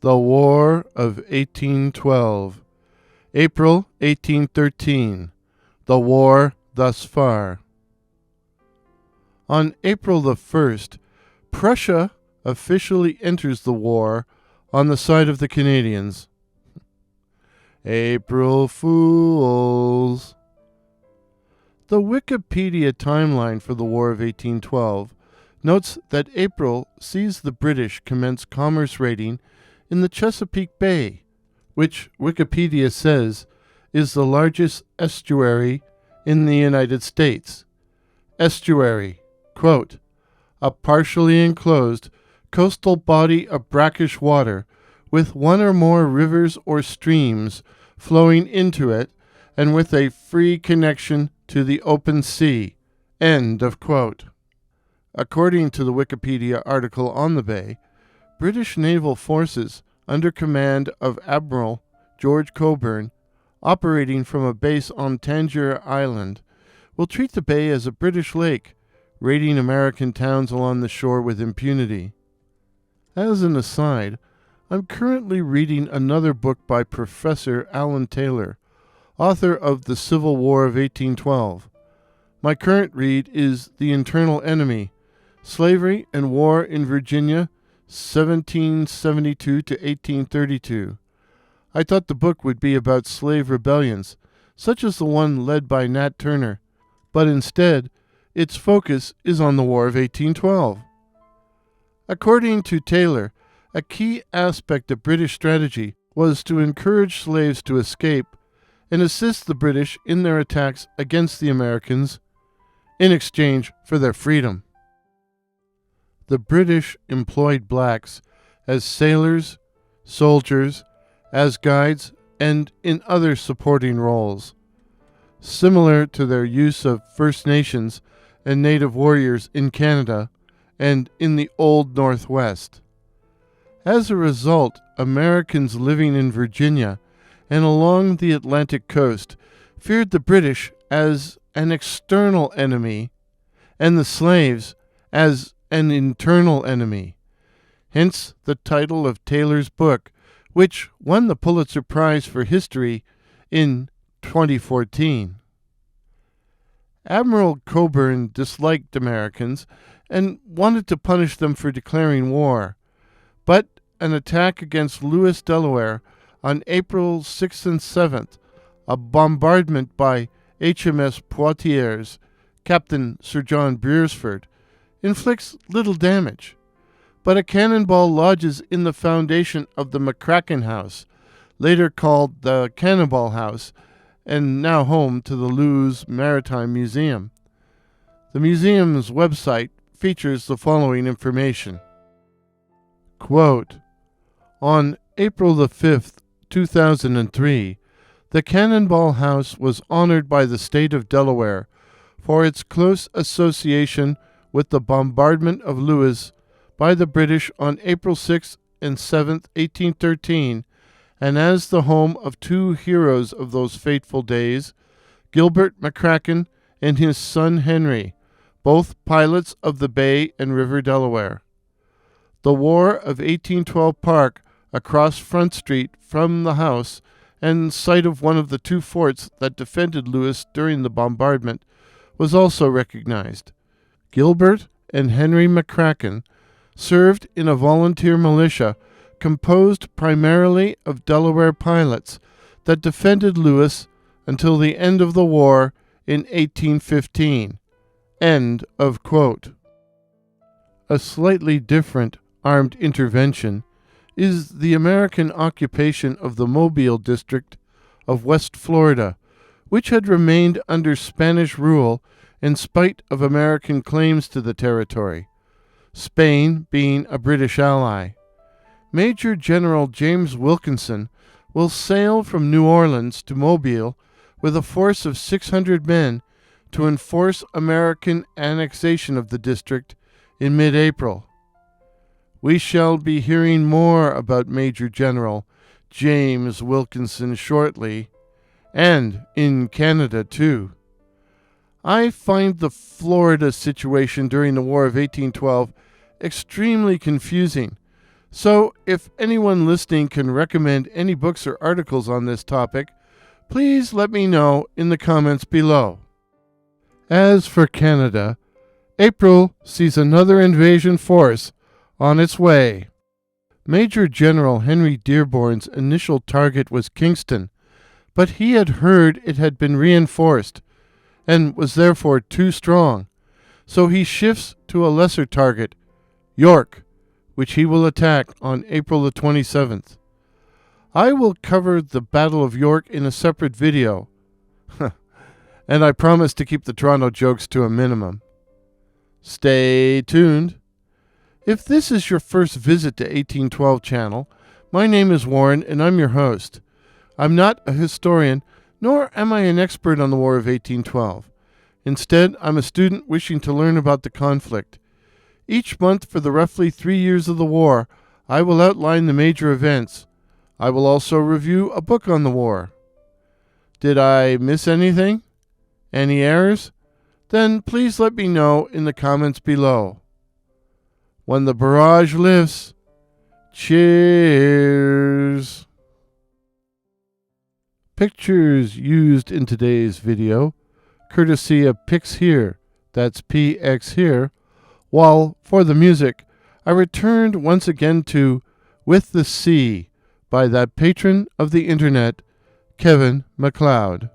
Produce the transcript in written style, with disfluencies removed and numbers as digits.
The War of 1812. April 1813. The War thus far. On April the 1st, Prussia officially enters the war on the side of the Canadians. April Fools. The Wikipedia timeline for the War of 1812 notes that April sees the British commence commerce raiding in the Chesapeake Bay, which Wikipedia says is the largest estuary in the United States. Estuary, quote, a partially enclosed coastal body of brackish water with one or more rivers or streams flowing into it and with a free connection to the open sea. End of quote. According to the Wikipedia article on the bay, British naval forces under command of Admiral George Cockburn, operating from a base on Tangier Island, will treat the bay as a British lake, raiding American towns along the shore with impunity. As an aside, I'm currently reading another book by Professor Alan Taylor, author of The Civil War of 1812. My current read is The Internal Enemy, Slavery and War in Virginia, 1772 to 1832. I thought the book would be about slave rebellions, such as the one led by Nat Turner, but instead, its focus is on the War of 1812. According to Taylor, a key aspect of British strategy was to encourage slaves to escape and assist the British in their attacks against the Americans in exchange for their freedom. The British employed blacks as sailors, soldiers, as guides, and in other supporting roles, similar to their use of First Nations and Native warriors in Canada and in the Old Northwest. As a result, Americans living in Virginia and along the Atlantic coast feared the British as an external enemy and the slaves as an internal enemy. Hence the title of Taylor's book, which won the Pulitzer Prize for History in 2014. Admiral Cockburn disliked Americans and wanted to punish them for declaring war, but an attack against Lewes, Delaware on April 6th and 7th, a bombardment by HMS Poitiers, Captain Sir John Beresford, inflicts little damage, but a cannonball lodges in the foundation of the McCracken House, later called the Cannonball House, and now home to the Lewes Maritime Museum. The museum's website features the following information. Quote, on April the 5th, 2003, the Cannonball House was honored by the state of Delaware for its close association with the bombardment of Lewes by the British on April 6th and 7th, 1813, and as the home of two heroes of those fateful days, Gilbert McCracken and his son Henry, both pilots of the Bay and River Delaware. The War of 1812 Park across Front Street from the house and site of one of the two forts that defended Lewes during the bombardment was also recognized. Gilbert and Henry McCracken served in a volunteer militia composed primarily of Delaware pilots that defended Lewes until the end of the war in 1815. End of quote. A slightly different armed intervention is the American occupation of the Mobile district of West Florida, which had remained under Spanish rule in spite of American claims to the territory, Spain being a British ally. Major General James Wilkinson will sail from New Orleans to Mobile with a force of 600 men to enforce American annexation of the district in mid-April. We shall be hearing more about Major General James Wilkinson shortly, and in Canada too. I find the Florida situation during the War of 1812 extremely confusing, So, if anyone listening can recommend any books or articles on this topic, please let me know in the comments below. As for Canada, April sees another invasion force on its way. Major General Henry Dearborn's initial target was Kingston, but he had heard it had been reinforced and was therefore too strong, so he shifts to a lesser target, York, which he will attack on April the 27th. I will cover the Battle of York in a separate video, and I promise to keep the Toronto jokes to a minimum. Stay tuned. If this is your first visit to 1812 channel, my name is Warren and I'm your host. I'm not a historian, nor am I an expert on the War of 1812. Instead, I'm a student wishing to learn about the conflict. Each month for the roughly 3 years of the war, I will outline the major events. I will also review a book on the war. Did I miss anything? Any errors? Then please let me know in the comments below. When the barrage lifts, cheers! Pictures used in today's video, courtesy of Pix Here, that's PX Here, while for the music, I returned once again to With the Sea by that patron of the internet, Kevin MacLeod.